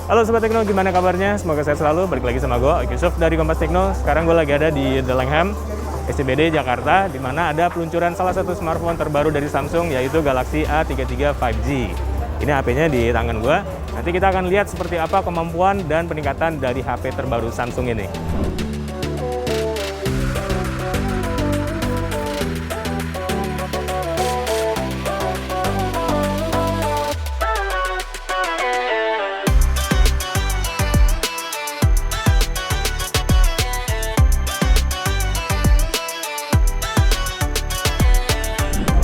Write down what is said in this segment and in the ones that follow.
Halo Sobat Tekno, gimana kabarnya? Semoga sehat selalu. Balik lagi sama gue, Yusuf dari Kompas Tekno. Sekarang gue lagi ada di The Langham, SCBD Jakarta, di mana ada peluncuran salah satu smartphone terbaru dari Samsung, yaitu Galaxy A33 5G. Ini HP-nya di tangan gue. Nanti kita akan lihat seperti apa kemampuan dan peningkatan dari HP terbaru Samsung ini.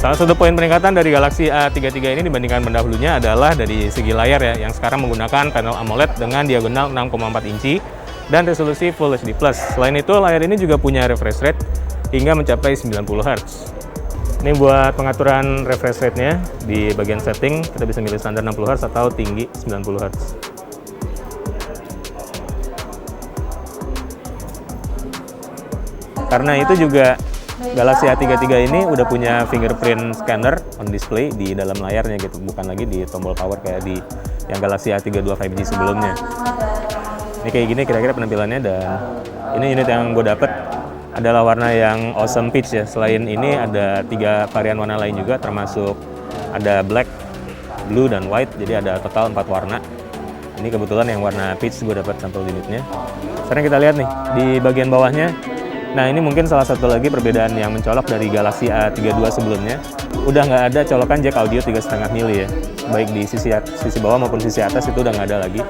Salah satu poin peningkatan dari Galaxy A33 ini dibandingkan pendahulunya adalah dari segi layar ya, yang sekarang menggunakan panel AMOLED dengan diagonal 6,4 inci dan resolusi Full HD+. Selain itu, layar ini juga punya refresh rate hingga mencapai 90 Hz. Ini buat pengaturan refresh rate-nya, di bagian setting kita bisa milih standar 60 Hz atau tinggi 90 Hz. Karena itu juga Galaxy A33 ini udah punya fingerprint scanner on display di dalam layarnya gitu, bukan lagi di tombol power kayak di yang Galaxy A32 5G sebelumnya. Ini kayak gini kira-kira penampilannya, dan ini unit yang gue dapet adalah warna yang Awesome Peach ya. Selain ini ada 3 varian warna lain juga, termasuk ada black, blue, dan white, jadi ada total 4 warna. Ini kebetulan yang warna peach gue dapat sampel unitnya. Sekarang kita lihat nih di bagian bawahnya. Nah, ini mungkin salah satu lagi perbedaan yang mencolok dari Galaxy A32 sebelumnya. Udah nggak ada colokan jack audio 3,5 mili ya. Baik di sisi bawah maupun sisi atas itu udah nggak ada lagi.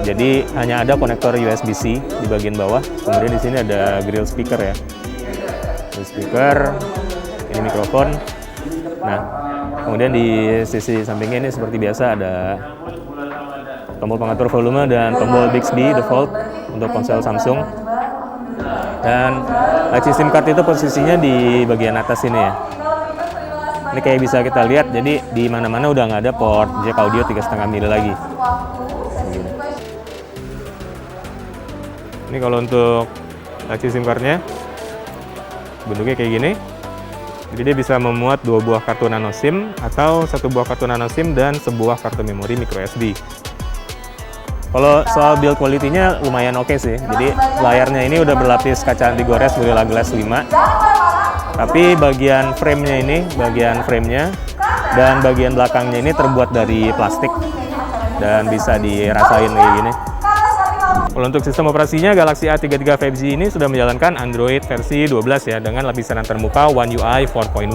Jadi hanya ada konektor USB-C di bagian bawah. Kemudian di sini ada grill speaker ya. Grill speaker, ini mikrofon. Nah, kemudian di sisi sampingnya ini seperti biasa ada tombol pengatur volume dan tombol Bixby default untuk ponsel Samsung. Dan laci SIM card itu posisinya di bagian atas ini ya. Ini kayak bisa kita lihat, jadi di mana-mana udah nggak ada port jack audio 3,5 mili lagi. Ini kalau untuk laci SIM cardnya bentuknya kayak gini. Jadi dia bisa memuat 2 buah kartu nano SIM atau 1 buah kartu nano SIM dan sebuah kartu memori micro SD. Kalau soal build quality-nya lumayan oke sih. Jadi layarnya ini udah berlapis kaca anti gores Gorilla Glass 5. Tapi bagian frame-nya dan bagian belakangnya ini terbuat dari plastik dan bisa dirasain kayak gini. Kalau untuk sistem operasinya, Galaxy A33 5G ini sudah menjalankan Android versi 12 ya, dengan lapisan terbuka One UI 4.1.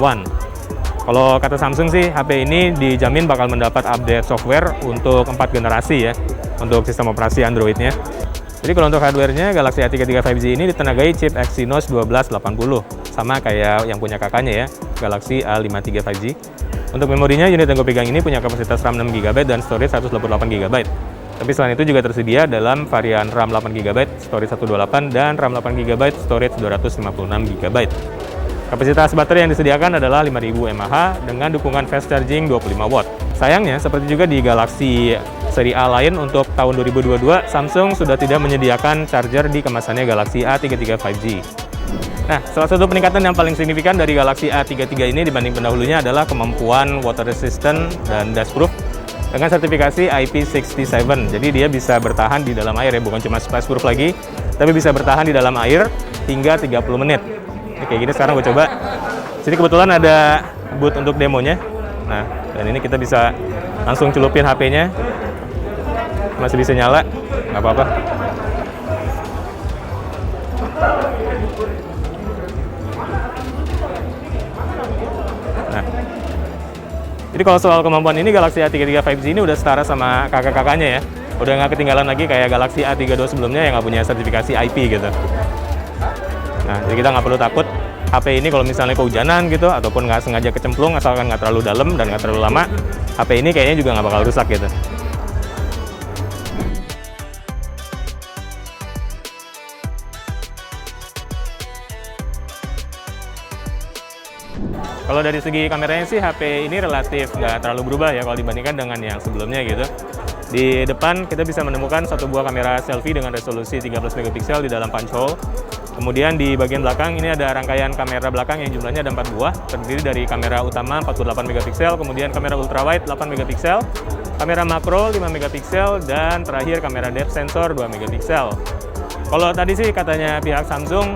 Kalau kata Samsung sih, HP ini dijamin bakal mendapat update software untuk 4 generasi ya, untuk sistem operasi Android-nya. Jadi kalau untuk hardware-nya, Galaxy A33 5G ini ditenagai chip Exynos 1280, sama kayak yang punya kakaknya ya, Galaxy A53 5G. Untuk memorinya, unit yang gue pegang ini punya kapasitas RAM 6GB dan storage 128GB. Tapi selain itu juga tersedia dalam varian RAM 8GB, storage 128, dan RAM 8GB, storage 256GB. Kapasitas baterai yang disediakan adalah 5000 mAh dengan dukungan fast charging 25 watt. Sayangnya, seperti juga di Galaxy seri A lain, untuk tahun 2022, Samsung sudah tidak menyediakan charger di kemasannya Galaxy A33 5G. Nah, salah satu peningkatan yang paling signifikan dari Galaxy A33 ini dibanding pendahulunya adalah kemampuan water resistant dan dustproof dengan sertifikasi IP67. Jadi dia bisa bertahan di dalam air ya, bukan cuma splashproof lagi, tapi bisa bertahan di dalam air hingga 30 menit. Ini kayak gini, sekarang gue coba. Jadi kebetulan ada boot untuk demonya. Nah, dan ini kita bisa langsung celupin HP-nya. Masih bisa nyala, nggak apa-apa. Nah, jadi kalau soal kemampuan ini, Galaxy A33 5G ini udah setara sama kakak-kakaknya ya. Udah nggak ketinggalan lagi kayak Galaxy A32 sebelumnya yang nggak punya sertifikasi IP gitu. Nah, jadi kita nggak perlu takut HP ini kalau misalnya kehujanan gitu, ataupun nggak sengaja kecemplung, asalkan nggak terlalu dalam dan nggak terlalu lama, HP ini kayaknya juga nggak bakal rusak gitu. Kalau dari segi kameranya sih, HP ini relatif nggak terlalu berubah ya kalau dibandingkan dengan yang sebelumnya gitu. Di depan kita bisa menemukan 1 buah kamera selfie dengan resolusi 13 megapiksel di dalam punch hole. Kemudian di bagian belakang ini ada rangkaian kamera belakang yang jumlahnya ada 4 buah, terdiri dari kamera utama 48 megapiksel, kemudian kamera ultrawide 8 megapiksel, kamera makro 5 megapiksel, dan terakhir kamera depth sensor 2 megapiksel. Kalau tadi sih katanya pihak Samsung,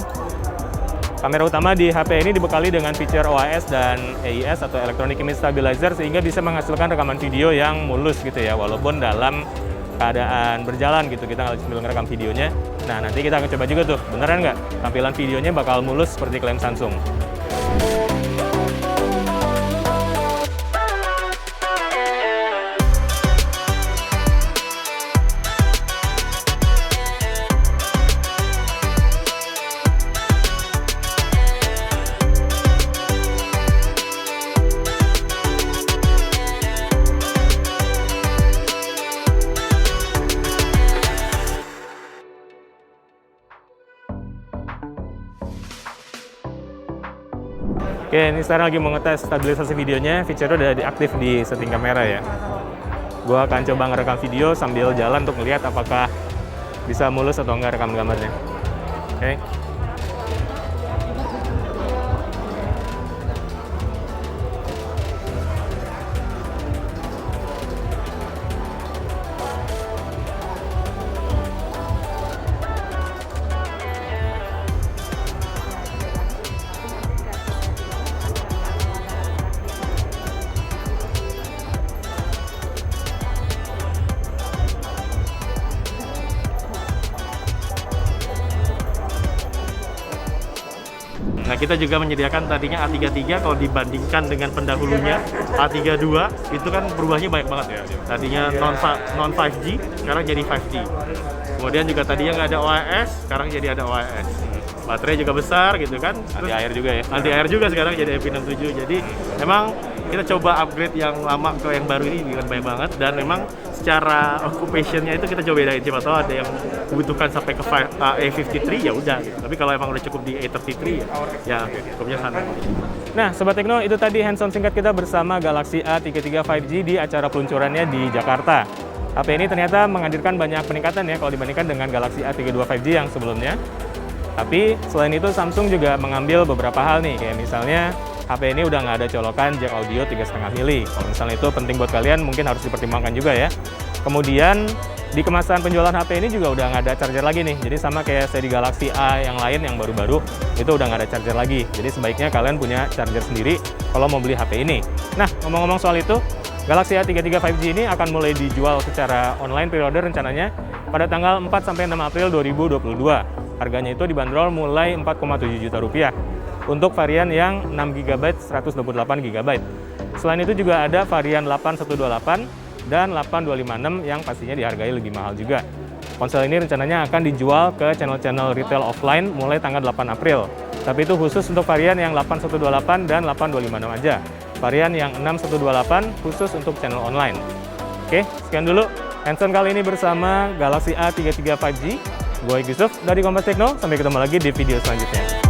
kamera utama di HP ini dibekali dengan fitur OIS dan AIS atau Electronic Image Stabilizer, sehingga bisa menghasilkan rekaman video yang mulus gitu ya, walaupun dalam keadaan berjalan gitu, kita nggak sambil ngerekam videonya. Nah, nanti kita akan coba juga tuh, beneran nggak tampilan videonya bakal mulus seperti klaim Samsung. Oke, ini sekarang lagi mau ngetes stabilisasi videonya. Fiturnya udah diaktif di setting kamera ya. Gua akan coba ngerekam video sambil jalan untuk melihat apakah bisa mulus atau enggak rekam gambarnya. Oke. Nah, kita juga menyediakan tadinya A33, kalau dibandingkan dengan pendahulunya A32 itu kan berubahnya banyak banget ya. Tadinya non 5G, sekarang jadi 5G. Kemudian juga tadinya nggak ada OIS, sekarang jadi ada OIS. Baterai juga besar gitu kan. Anti air juga ya. Anti air juga sekarang jadi IP67. Jadi memang kita coba upgrade yang lama ke yang baru ini dengan banyak banget, dan memang secara occupation-nya itu kita coba bedain. Siapa tahu ada yang membutuhkan sampai ke A53 ya udah gitu. Tapi kalau emang udah cukup di A33 ya cukupnya sana. Nah, Sobat Tekno, itu tadi hands-on singkat kita bersama Galaxy A33 5G di acara peluncurannya di Jakarta. HP ini ternyata menghadirkan banyak peningkatan ya kalau dibandingkan dengan Galaxy A32 5G yang sebelumnya. Tapi selain itu Samsung juga mengambil beberapa hal nih, kayak misalnya HP ini udah nggak ada colokan jack audio 3,5 mili. Kalau misalnya itu penting buat kalian, mungkin harus dipertimbangkan juga ya. Kemudian di kemasan penjualan HP ini juga udah nggak ada charger lagi nih. Jadi sama kayak seri Galaxy A yang lain yang baru-baru, itu udah nggak ada charger lagi. Jadi sebaiknya kalian punya charger sendiri kalau mau beli HP ini. Nah, ngomong-ngomong soal itu, Galaxy A33 5G ini akan mulai dijual secara online pre-order rencananya pada tanggal 4-6 April 2022. Harganya itu dibanderol mulai 4,7 juta rupiah untuk varian yang 6 GB 128 GB. Selain itu juga ada varian 8128 dan 8256 yang pastinya dihargai lebih mahal juga. Ponsel ini rencananya akan dijual ke channel-channel retail offline mulai tanggal 8 April. Tapi itu khusus untuk varian yang 8128 dan 8256 aja. Varian yang 6128 khusus untuk channel online. Oke, sekian dulu hands-on kali ini bersama Galaxy A33 5G. Gue Yusuf dari Kompas Tekno, sampai ketemu lagi di video selanjutnya.